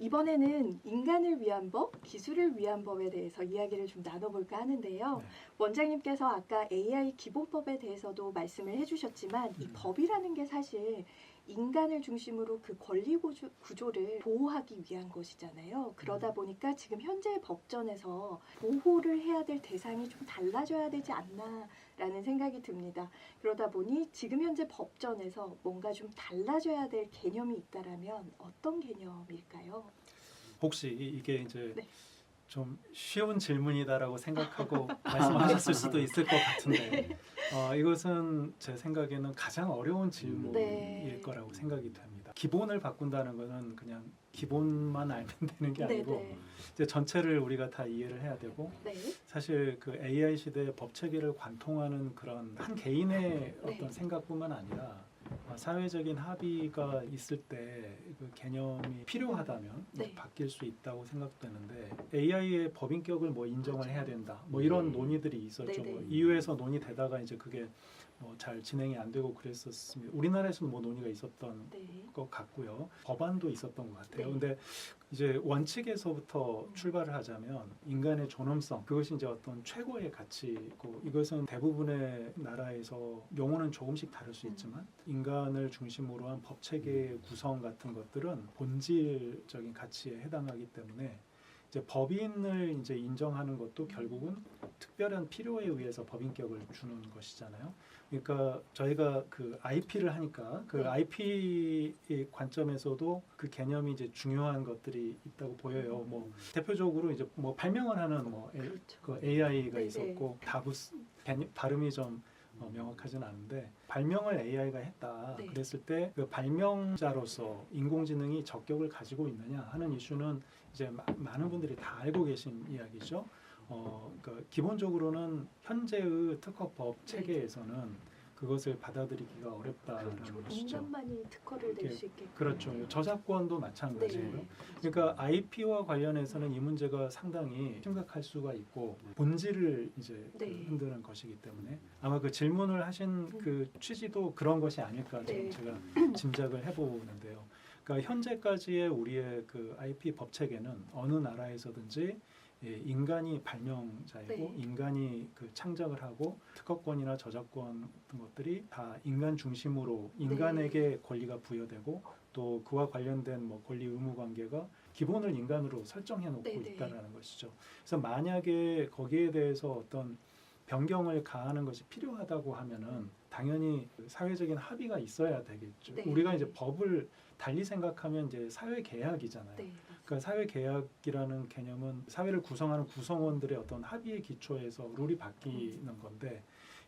이번에는 인간을 위한 법, 기술을 위한 법에 대해서 이야기를 좀 나눠볼까 하는데요. 네. 원장님께서 아까 AI 기본법에 대해서도 말씀을 해주셨지만 이 법이라는 게 사실 인간을 중심으로 그 권리 구조를 보호하기 위한 것이잖아요. 그러다 보니까 지금 현재 법전에서 보호를 해야 될 대상이 좀 달라져야 되지 않나라는 생각이 듭니다. 그러다 보니 지금 현재 법전에서 뭔가 좀 달라져야 될 개념이 있다라면 어떤 개념일까요? 혹시 이게 이제 네. 좀 쉬운 질문이다라고 생각하고 말씀하셨을 수도 있을 것 같은데 이것은 제 생각에는 가장 어려운 질문일 네. 거라고 생각이 됩니다. 기본을 바꾼다는 것은 그냥 기본만 알면 되는 게 아니고 네네. 이제 전체를 우리가 다 이해를 해야 되고 네. 사실 그 AI 시대의 법 체계를 관통하는 그런 한 개인의 네. 어떤 생각뿐만 아니라 사회적인 합의가 있을 때 그 개념이 필요하다면 네. 바뀔 수 있다고 생각되는데 AI의 법인격을 뭐 인정을 맞아요. 해야 된다 뭐 이런 네. 논의들이 있었죠. 네네. 뭐 EU에서 논의되다가 이제 그게 뭐 잘 진행이 안 되고 그랬었습니다. 우리나라에서는 뭐 논의가 있었던 네. 것 같고요. 법안도 있었던 것 같아요. 네. 근데 이제 원칙에서부터 출발을 하자면 인간의 존엄성 그것이 이제 어떤 최고의 가치고 이것은 대부분의 나라에서 용어는 조금씩 다를 수 있지만 인간을 중심으로 한 법 체계의 구성 같은 것들은 본질적인 가치에 해당하기 때문에 이제 법인을 이제 인정하는 것도 결국은 특별한 필요에 의해서 법인격을 주는 것이잖아요. 그러니까 저희가 그 IP를 하니까 그 네. IP 관점에서도 그 개념이 이제 중요한 것들이 있다고 보여요. 뭐 대표적으로 이제 뭐 발명을 하는 뭐 그렇죠. 그 AI가 네네. 있었고 다부스 발음이 좀 명확하지는 않은데 발명을 AI가 했다. 네. 그랬을 때 그 발명자로서 인공지능이 적격을 가지고 있느냐 하는 이슈는 이제 많은 분들이 다 알고 계신 이야기죠. 그러니까 기본적으로는 현재의 특허법 체계에서는 그것을 받아들이기가 어렵다는 그렇죠. 것이죠. 인간만이 특허를 낼 수 있게. 그렇죠. 저작권도 마찬가지고요. 네. 그러니까 IP와 관련해서는 이 문제가 상당히 심각할 수가 있고 본질을 이제 네. 흔드는 것이기 때문에 아마 그 질문을 하신 그 취지도 그런 것이 아닐까 네. 제가 짐작을 해보는데요. 그러니까 현재까지의 우리의 그 IP 법 체계는 어느 나라에서든지 인간이 발명자이고 네. 인간이 그 창작을 하고 특허권이나 저작권 같은 것들이 다 인간 중심으로 인간에게 권리가 부여되고 또 그와 관련된 뭐 권리 의무 관계가 기본을 인간으로 설정해 놓고 네네. 있다라는 것이죠. 그래서 만약에 거기에 대해서 어떤 변경을 가하는 것이 필요하다고 하면은 당연히 사회적인 합의가 있어야 되겠죠. 네. 우리가 이제 법을 달리 생각하면 이제 사회 계약이잖아요. 네. 그러니까 사회 계약이라는 개념은 사회를 구성하는 구성원들의 어떤 합의의 기초에서 룰이 바뀌는 건데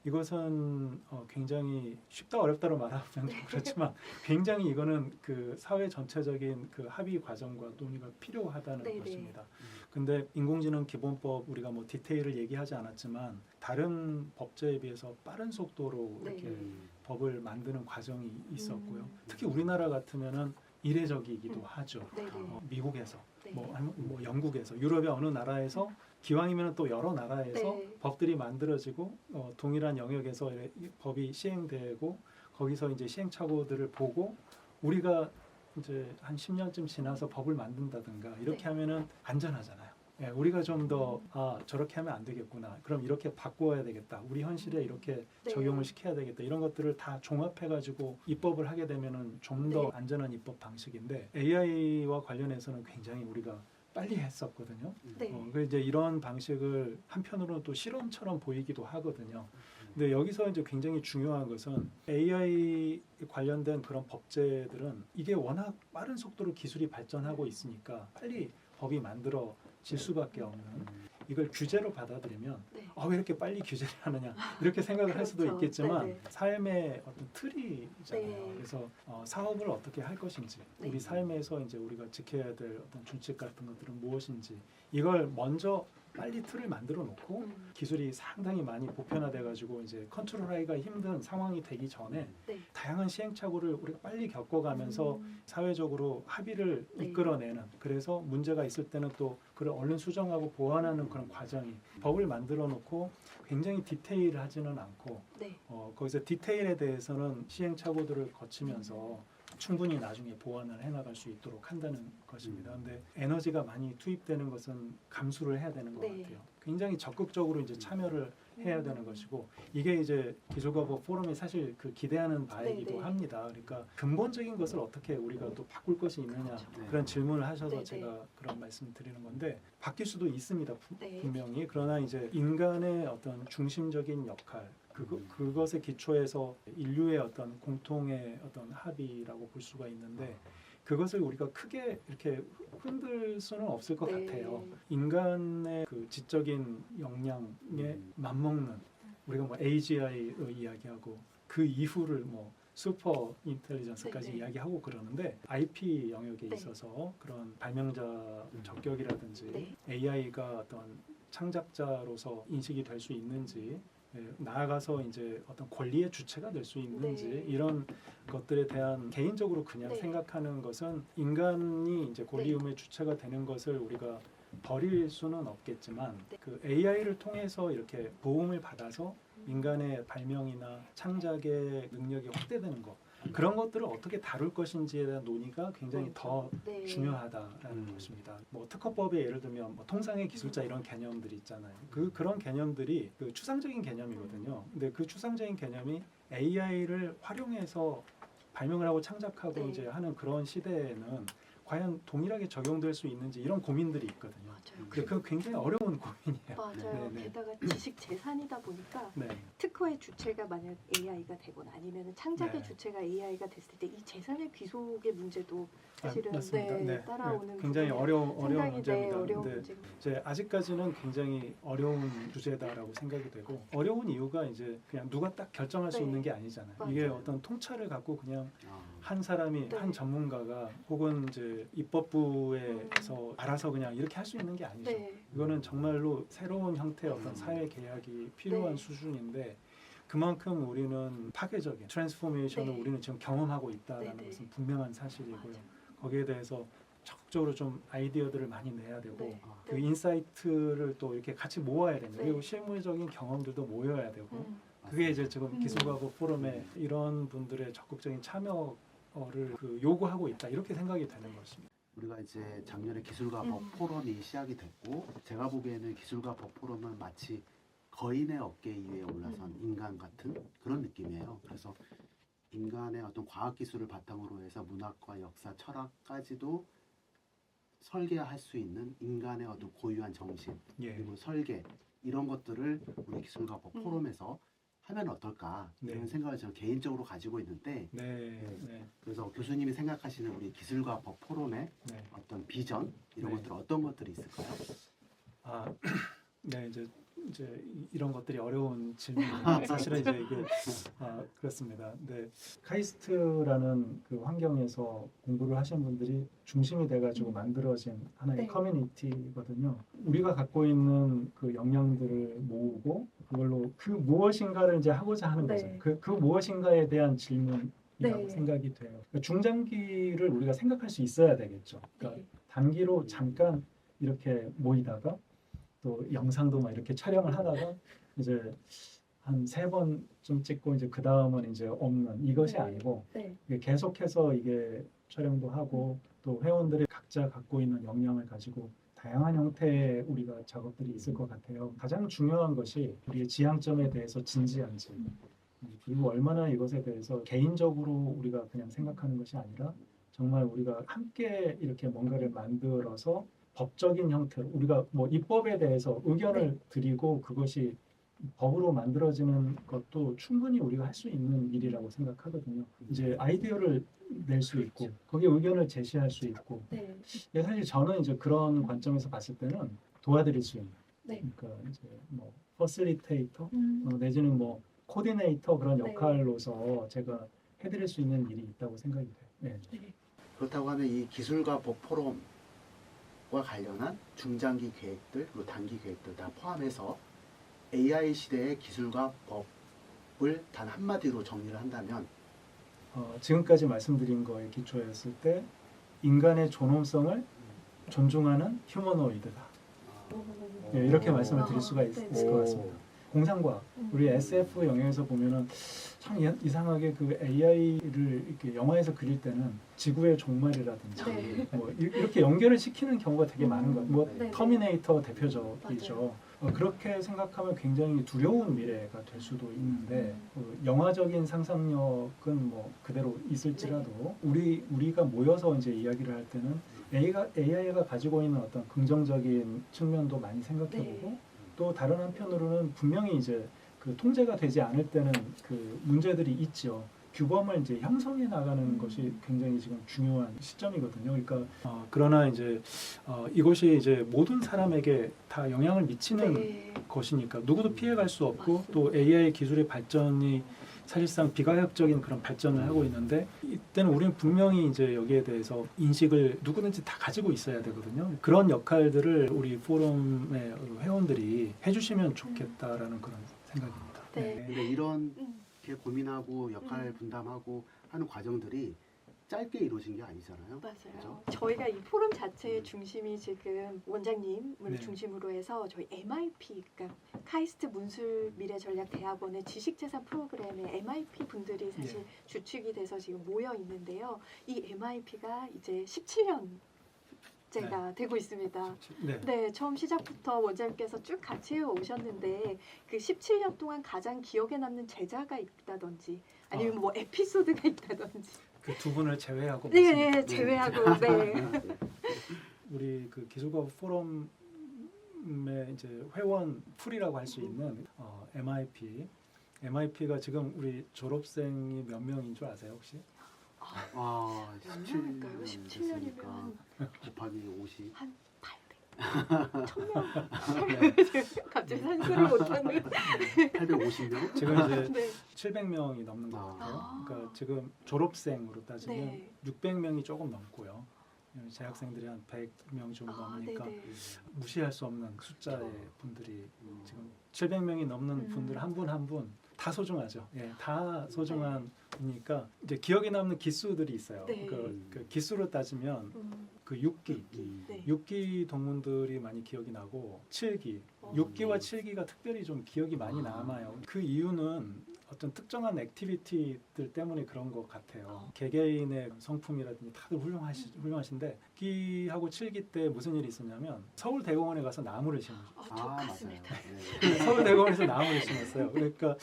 이것은 굉장히 쉽다 어렵다로 말하면 좀 그렇지만 굉장히 이거는 그 사회 전체적인 그 합의 과정과 논의가 필요하다는 네네. 것입니다. 근데 인공지능 기본법 우리가 뭐 디테일을 얘기하지 않았지만 다른 법제에 비해서 빠른 속도로 이렇게 네. 법을 만드는 과정이 있었고요. 특히 우리나라 같으면은 이례적이기도 하죠. 네네. 미국에서 네. 뭐 영국에서 유럽의 어느 나라에서 기왕이면 또 여러 나라에서 네. 법들이 만들어지고 동일한 영역에서 법이 시행되고 거기서 이제 시행착오들을 보고 우리가 이제 한 10년쯤 지나서 법을 만든다든가 이렇게 네. 하면은 안전하잖아요. 예, 우리가 좀 더 저렇게 하면 안 되겠구나. 그럼 이렇게 바꿔야 되겠다. 우리 현실에 이렇게 네. 적용을 시켜야 되겠다. 이런 것들을 다 종합해가지고 입법을 하게 되면은 좀 더 네. 안전한 입법 방식인데 AI와 관련해서는 굉장히 우리가 빨리 했었거든요. 네. 그 이제 이런 방식을 한편으로는 또 실험처럼 보이기도 하거든요. 근데 여기서 이제 굉장히 중요한 것은 AI 관련된 그런 법제들은 이게 워낙 빠른 속도로 기술이 발전하고 있으니까 빨리 법이 만들어질 수밖에 없는 이걸 규제로 받아들이면 네. 왜 이렇게 빨리 규제를 하느냐 이렇게 생각을 할 수도 그렇죠. 있겠지만 네네. 삶의 어떤 틀이잖아요. 네. 그래서 사업을 어떻게 할 것인지 네. 우리 삶에서 이제 우리가 지켜야 될 어떤 준칙 같은 것들은 무엇인지 이걸 먼저 빨리 틀을 만들어 놓고 기술이 상당히 많이 보편화돼 가지고 이제 컨트롤하기가 힘든 상황이 되기 전에 네. 다양한 시행착오를 우리가 빨리 겪어가면서 사회적으로 합의를 네. 이끌어내는 그래서 문제가 있을 때는 또 그걸 얼른 수정하고 보완하는 그런 과정이 법을 만들어 놓고 굉장히 디테일하지는 않고 네. 거기서 디테일에 대해서는 시행착오들을 거치면서 충분히 나중에 보완을 해나갈 수 있도록 한다는 것 것입니다. 근데 에너지가 많이 투입되는 것은 감수를 해야 되는 것 네. 같아요. 굉장히 적극적으로 이제 참여를 해야 되는 것이고 이게 이제 기술과학 포럼이 사실 그 기대하는 바이기도 네네. 합니다. 그러니까 근본적인 것을 어떻게 우리가 또 바꿀 것이 있느냐 그렇죠. 그런 질문을 하셔서 네네. 제가 그런 말씀 드리는 건데 바뀔 수도 있습니다. 네. 분명히. 그러나 이제 인간의 어떤 중심적인 역할 그것에 기초해서 인류의 어떤 공통의 어떤 합의라고 볼 수가 있는데 그것을 우리가 크게 이렇게 흔들 수는 없을 것 네. 같아요. 인간의 그 지적인 역량에 맞먹는 우리가 뭐 AGI를 이야기하고 그 이후를 뭐 슈퍼 인텔리전스까지 네네. 이야기하고 그러는데 IP 영역에 네. 있어서 그런 발명자 적격이라든지 네. AI가 어떤 창작자로서 인식이 될 수 있는지 나아가서 이제 어떤 권리의 주체가 될 수 있는지 네. 이런 것들에 대한 개인적으로 그냥 네. 생각하는 것은 인간이 이제 권리의무의 주체가 되는 것을 우리가 버릴 수는 없겠지만 네. 그 AI를 통해서 이렇게 도움을 받아서 인간의 발명이나 창작의 능력이 확대되는 것 그런 것들을 어떻게 다룰 것인지에 대한 논의가 굉장히 더 네. 중요하다라는 것입니다. 뭐 특허법에 예를 들면 뭐 통상의 기술자 이런 개념들이 있잖아요. 그런 개념들이 그 추상적인 개념이거든요. 근데 그 추상적인 개념이 AI를 활용해서 발명을 하고 창작하고 네. 이제 하는 그런 시대에는 과연 동일하게 적용될 수 있는지 이런 고민들이 있거든요. 맞아요. 근데 그 굉장히 어려운 고민이에요. 맞아요. 네네. 게다가 지식 재산이다 보니까 네. 특허의 주체가 만약 AI가 되거나 아니면 창작의 네. 주체가 AI가 됐을 때 이 재산의 귀속의 문제도 사실은 맞습니다. 네. 따라오는 굉장히 부분이 어려운 상당히 문제입니다. 어려운 근데 문제고. 이제 아직까지는 굉장히 어려운 주제다라고 생각이 되고 어려운 이유가 이제 그냥 누가 딱 결정할 수 네. 있는 게 아니잖아요. 맞아요. 이게 어떤 통찰을 갖고 그냥 아, 한 사람이 네. 한 전문가가 혹은 이제 입법부에서 알아서 그냥 이렇게 할 수 있는 게 아니죠. 네. 이거는 정말로 새로운 형태의 어떤 사회 계약이 필요한 네. 수준인데 그만큼 우리는 파괴적인 트랜스포메이션을 네. 우리는 지금 경험하고 있다는 네, 네. 것은 분명한 사실이고요. 맞아요. 거기에 대해서 적극적으로 좀 아이디어들을 많이 내야 되고 네. 그 인사이트를 또 이렇게 같이 모아야 됩니다. 네. 그리고 실무적인 경험들도 모여야 되고 음. 그게 이제 지금 기술과학 포럼에 이런 분들의 적극적인 참여를 그 요구하고 있다 이렇게 생각이 되는 것입니다. 우리가 이제 작년에 기술과법 포럼이 시작이 됐고 제가 보기에는 기술과법 포럼은 마치 거인의 어깨 위에 올라선 인간 같은 그런 느낌이에요. 그래서 인간의 어떤 과학기술을 바탕으로 해서 문학과 역사, 철학까지도 설계할 수 있는 인간의 어떤 고유한 정신 예. 그리고 설계 이런 것들을 우리 기술과법 포럼에서 하면 어떨까 이런 네. 생각을 저는 개인적으로 가지고 있는데 네. 그래서 교수님이 생각하시는 우리 기술과법 포럼의 네. 어떤 비전 이런 네. 것들 어떤 것들이 있을까요? 아, 네 이제 이런 것들이 어려운 질문인데 사실은 이제 이게 그렇습니다. 근데 카이스트라는 그 환경에서 공부를 하신 분들이 중심이 돼가지고 만들어진 하나의 네. 커뮤니티거든요. 우리가 갖고 있는 그 역량들을 모으고 그걸로 그 무엇인가를 이제 하고자 하는 네. 거죠. 그 무엇인가에 대한 질문이라고 네. 생각이 돼요. 그러니까 중장기를 우리가 생각할 수 있어야 되겠죠. 그러니까 네. 단기로 잠깐 이렇게 모이다가 또 영상도 막 이렇게 촬영을 하다가 이제 한 3번쯤 찍고 이제 그 다음은 이제 없는 이것이 네. 아니고 네. 이게 계속해서 이게 촬영도 하고 또 회원들이 각자 갖고 있는 역량을 가지고 다양한 형태의 우리가 작업들이 있을 것 같아요. 가장 중요한 것이 우리의 지향점에 대해서 진지한지 그리고 얼마나 이것에 대해서 개인적으로 우리가 그냥 생각하는 것이 아니라 정말 우리가 함께 이렇게 뭔가를 만들어서 법적인 형태로 우리가 뭐 입법에 대해서 의견을 드리고 그것이 법으로 만들어지는 것도 충분히 우리가 할 수 있는 일이라고 생각하거든요. 이제 아이디어를 낼 수 있고 거기에 의견을 제시할 수 있고 네. 사실 저는 이제 그런 관점에서 봤을 때는 도와드릴 수 있는 네. 그러니까 이제 뭐 퍼실리테이터 음. 내지는 뭐 코디네이터 그런 네. 역할로서 제가 해드릴 수 있는 일이 있다고 생각이 돼요. 네. 네. 그렇다고 하면 이 기술과법 포럼과 관련한 중장기 계획들 그리고 단기 계획들 다 포함해서 AI 시대의 기술과 법을 단 한마디로 정리를 한다면 지금까지 말씀드린 거에 기초였을 때 인간의 존엄성을 존중하는 휴머노이드다. 네, 이렇게 말씀을 드릴 수가 있을 것 같습니다. 공상과학, 우리 SF 영역에서 보면은 참 이상하게 그 AI를 이렇게 영화에서 그릴 때는 지구의 종말이라든지 네. 뭐 이렇게 연결을 시키는 경우가 되게 많은 것 같아요. 뭐 네. 터미네이터 대표적이죠. 그렇게 생각하면 굉장히 두려운 미래가 될 수도 있는데 영화적인 상상력은 뭐 그대로 있을지라도 우리가 모여서 이제 이야기를 할 때는 AI가 가지고 있는 어떤 긍정적인 측면도 많이 생각해보고 네. 또 다른 한편으로는 분명히 이제 그 통제가 되지 않을 때는 그 문제들이 있죠. 규범을 이제 형성해 나가는 것이 굉장히 지금 중요한 시점이거든요. 그러니까 그러나 이제 이것이 이제 모든 사람에게 다 영향을 미치는 네. 것이니까 누구도 피해갈 수 없고 맞습니다. 또 AI 기술의 발전이 사실상 비가역적인 그런 발전을 하고 있는데 이때는 우리는 분명히 이제 여기에 대해서 인식을 누구든지 다 가지고 있어야 되거든요. 그런 역할들을 우리 포럼의 회원들이 해주시면 좋겠다라는 그런 생각입니다. 네. 근데 이런 음. 게 고민하고 역할 분담하고 하는 과정들이 짧게 이루어진 게 아니잖아요. 맞아요. 그죠? 저희가 이 포럼 자체의 중심이 지금 원장님을 네. 중심으로 해서 저희 MIP, 그러니까 카이스트 문술 미래전략대학원의 지식재산 프로그램의 MIP 분들이 사실 네. 주축이 주축이 돼서 지금 모여 있는데요. 이 MIP가 이제 17년째가 되고 있습니다. 네. 네, 처음 시작부터 원장님께서 쭉 같이 오셨는데 그 17년 동안 가장 기억에 남는 제자가 있다든지 아니면 뭐 에피소드가 있다든지 그 두 분을 제외하고 네, 말씀드릴게요. 네, 제외하고 네. 우리 그 기술과 포럼의 이제 회원 풀이라고 할 수 있는 MIP가 지금 우리 졸업생이 몇 명인 줄 아세요 혹시? 아, 얼마일까요? 17년이면 곱하기 50. 한 800, 1000명? 갑자기 산수를 못하는. 850명? 지금 이제 네. 700명이 넘는 것 같아요. 그러니까 지금 졸업생으로 따지면 네. 600명이 조금 넘고요. 재학생들이 한 100명 정도 넘으니까 네네. 무시할 수 없는 숫자의 분들이 지금 700명이 넘는 분들 한 분 한 분 다 소중하죠. 예, 다 소중한 분이니까 이제 기억에 남는 기수들이 있어요. 네. 그 기수로 따지면 그 6기, 네. 6기 동문들이 많이 기억이 나고 7기, 6기와 7기가 특별히 좀 기억이 많이 남아요. 그 이유는 어떤 특정한 액티비티들 때문에 그런 것 같아요. 개개인의 성품이라든지 다들 훌륭하신데 6기하고 7기 때 무슨 일이 있었냐면 서울대공원에 가서 나무를 심었어요. 똑같습니다. 네. 서울대공원에서 나무를 심었어요. 그러니까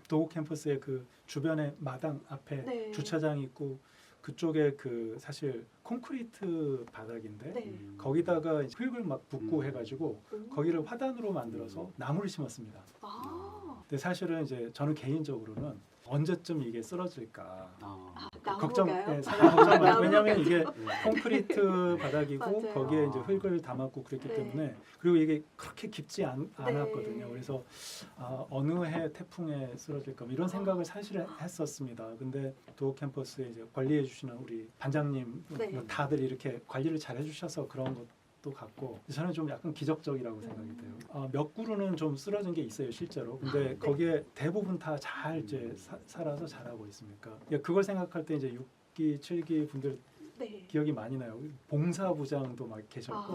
도곡 캠퍼스의 그 주변에 마당 앞에 네. 주차장이 있고 그쪽에 그 사실 콘크리트 바닥인데 네. 거기다가 흙을 막 붓고 해가지고 오. 거기를 화단으로 만들어서 나무를 심었습니다. 아, 근데 사실은 이제 저는 개인적으로는 언제쯤 이게 쓰러질까 걱정, 나무가요? 살짝 걱정 많이. 나무가 왜냐하면 이게 네. 콘크리트 바닥이고 맞아요. 거기에 이제 흙을 담았고 그랬기 네. 때문에 그리고 이게 그렇게 깊지 네. 않았거든요. 그래서 어느 해 태풍에 쓰러질까 뭐 이런 생각을 사실 했었습니다. 근데 도곡 캠퍼스에 이제 관리해 주시는 우리 반장님 네. 뭐 다들 이렇게 관리를 잘 해주셔서 그런 것도 같고 저는 좀 약간 기적적이라고 생각이 돼요. 몇 그루는 좀 쓰러진 게 있어요 실제로. 근데 네. 거기에 대부분 다 잘 이제 살아서 잘하고 있으니까 그걸 생각할 때 이제 6기, 7기 분들 네. 기억이 많이 나요. 봉사부장도 막 계셨고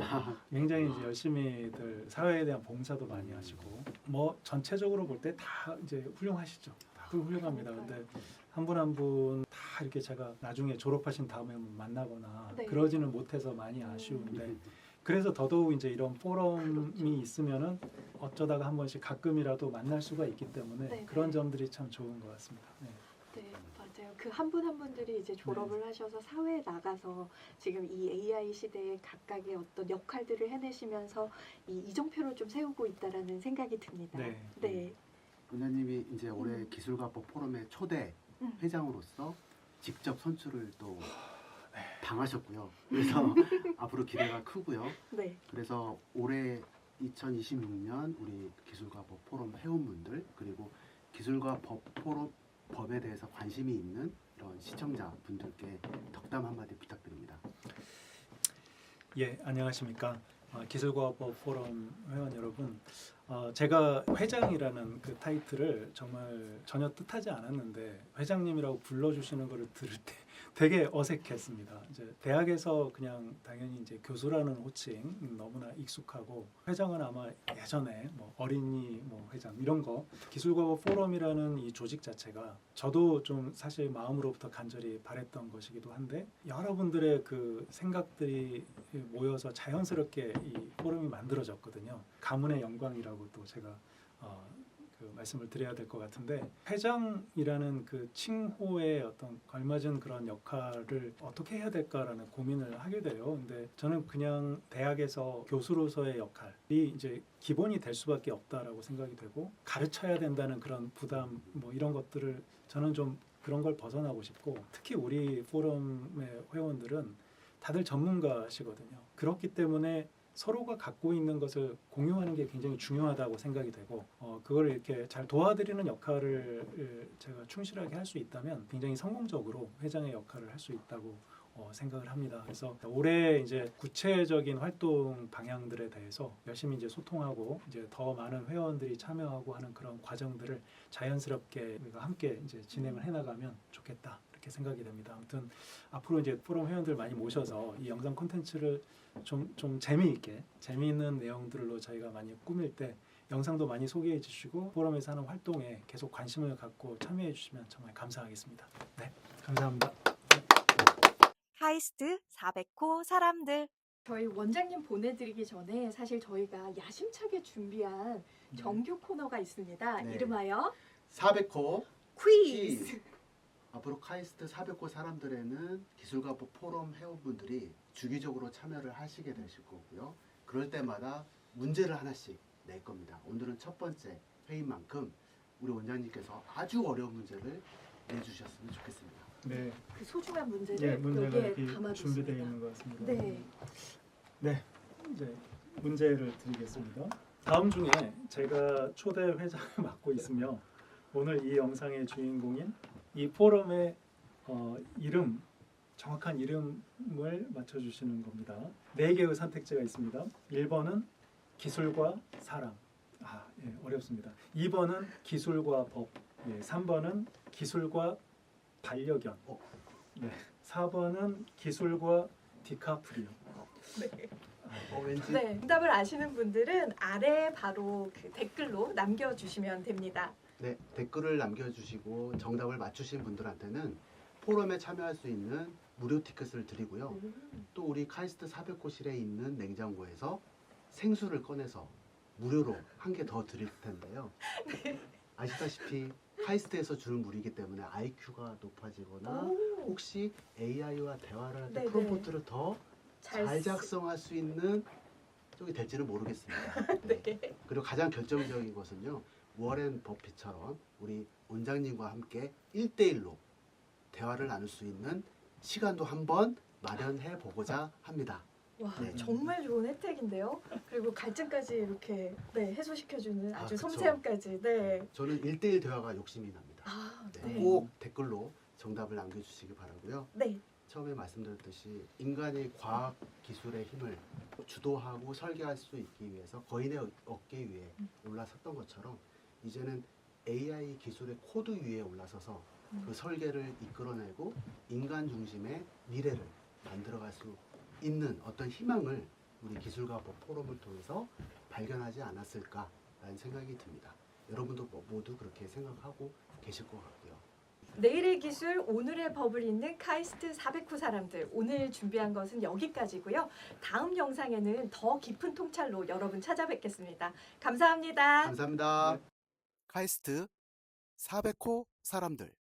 굉장히 이제 열심히들 사회에 대한 봉사도 많이 하시고 뭐 전체적으로 볼 때 다 이제 훌륭하시죠. 다들 훌륭합니다. 근데 한 분 한 분 다 이렇게 제가 나중에 졸업하신 다음에 만나거나 네. 그러지는 못해서 많이 아쉬운데 그래서 더더욱 이제 이런 포럼이 있으면은 어쩌다가 한 번씩 가끔이라도 만날 수가 있기 때문에 네, 그런 네. 점들이 참 좋은 것 같습니다. 네. 네, 맞아요. 그 한 분 한 분들이 이제 졸업을 하셔서 사회에 나가서 지금 이 AI 시대에 각각의 어떤 역할들을 해내시면서 이 이정표를 좀 세우고 있다라는 생각이 듭니다. 네. 네. 원장님이 이제 올해 기술가법 포럼의 초대 회장으로서 직접 선출을 또 당하셨고요. 그래서 앞으로 기대가 크고요. 네. 그래서 올해 2026년 우리 기술가법 포럼 회원분들 그리고 기술가법 포럼 법에 대해서 관심이 있는 이런 시청자분들께 덕담 한마디 부탁드립니다. 예, 안녕하십니까. 기술과학법 포럼 회원 여러분, 제가 회장이라는 그 타이틀을 정말 전혀 뜻하지 않았는데 회장님이라고 불러주시는 것을 되게 어색했습니다. 이제 대학에서 그냥 당연히 이제 교수라는 호칭 너무나 익숙하고 회장은 아마 예전에 뭐 어린이 뭐 회장 이런 거 기술과학 포럼이라는 이 조직 자체가 저도 좀 사실 마음으로부터 간절히 바랬던 것이기도 한데 여러분들의 그 생각들이 모여서 자연스럽게 이 포럼이 만들어졌거든요. 가문의 영광이라고 또 제가 그 말씀을 드려야 될 것 같은데 회장이라는 그 칭호에 어떤 걸맞은 그런 역할을 어떻게 해야 될까라는 고민을 하게 돼요. 근데 저는 그냥 대학에서 교수로서의 역할이 이제 기본이 될 수밖에 없다라고 생각이 되고 가르쳐야 된다는 그런 부담 뭐 이런 것들을 저는 좀 그런 걸 벗어나고 싶고 특히 우리 포럼의 회원들은 다들 전문가시거든요. 그렇기 때문에 서로가 갖고 있는 것을 공유하는 게 굉장히 중요하다고 생각이 되고 그걸 이렇게 잘 도와드리는 역할을 제가 충실하게 할 수 있다면 굉장히 성공적으로 회장의 역할을 할 수 있다고 생각을 합니다. 그래서 올해 이제 구체적인 활동 방향들에 대해서 열심히 이제 소통하고 이제 더 많은 회원들이 참여하고 하는 그런 과정들을 자연스럽게 우리가 함께 이제 진행을 해나가면 좋겠다 이렇게 생각이 됩니다. 아무튼 앞으로 이제 포럼 회원들 많이 모셔서 이 영상 콘텐츠를 좀 재미있는 내용들로 저희가 많이 꾸밀 때 영상도 많이 소개해 주시고 포럼에서 하는 활동에 계속 관심을 갖고 참여해 주시면 정말 감사하겠습니다. 네, 감사합니다. 카이스트 400호 사람들. 저희 원장님 보내드리기 전에 사실 저희가 야심차게 준비한 정규 코너가 있습니다. 네. 이름하여 400호 퀴즈. 앞으로 카이스트 400호 사람들에는 기술가 포럼 회원분들이 주기적으로 참여를 하시게 되실 거고요. 그럴 때마다 문제를 하나씩 낼 겁니다. 오늘은 첫 번째 회인 만큼 우리 원장님께서 아주 어려운 문제를 내주셨으면 좋겠습니다. 네, 그 소중한 문제를 문제가 여기에 여기 담아뒀습니다. 준비되어 있는 것 같습니다. 네. 네, 이제 문제를 드리겠습니다. 다음 중에 제가 초대 회장을 맡고 있으며 오늘 이 영상의 주인공인 이 포럼의 정확한 이름을 맞춰주시는 겁니다. 4개의 선택지가 있습니다. 1번은 기술과 사람. 어렵습니다. 2번은 기술과 법. 3번은 기술과 반려견. 네. 4번은 기술과 디카프리오. 왠지 네. 정답을 아시는 분들은 아래 바로 그 댓글로 남겨주시면 됩니다. 네, 댓글을 남겨주시고 정답을 맞추신 분들한테는 포럼에 참여할 수 있는 무료 티켓을 드리고요. 또 우리 카이스트 400호실에 있는 냉장고에서 생수를 꺼내서 무료로 한 개 더 드릴 텐데요. 아시다시피 카이스트에서 주는 물이기 때문에 IQ가 높아지거나 혹시 AI와 대화를 할 때 네네. 프롬프트를 더 잘 잘 작성할 수 있는 쪽이 될지는 모르겠습니다. 네. 그리고 가장 결정적인 것은요. 워렌 버핏처럼 우리 원장님과 함께 1대1로 대화를 나눌 수 있는 시간도 한번 마련해 보고자 합니다. 와, 네. 정말 좋은 혜택인데요. 그리고 갈증까지 이렇게 해소시켜주는 아주 그쵸. 섬세함까지. 네. 저는 1대1 대화가 욕심이 납니다. 네. 네. 꼭 댓글로 정답을 남겨주시기 바라고요. 네. 처음에 말씀드렸듯이 인간이 과학 기술의 힘을 주도하고 설계할 수 있기 위해서 거인의 어깨 위에 올라섰던 것처럼 이제는 AI 기술의 코드 위에 올라서서 그 설계를 이끌어내고 인간 중심의 미래를 만들어갈 수 있는 어떤 희망을 우리 기술가 포럼을 통해서 발견하지 않았을까라는 생각이 듭니다. 여러분도 모두 그렇게 생각하고 계실 것 같고요. 내일의 기술, 오늘의 법을 잇는 카이스트 400호 사람들. 오늘 준비한 것은 여기까지고요. 다음 영상에는 더 깊은 통찰로 여러분 찾아뵙겠습니다. 감사합니다. 감사합니다. 카이스트 400호 사람들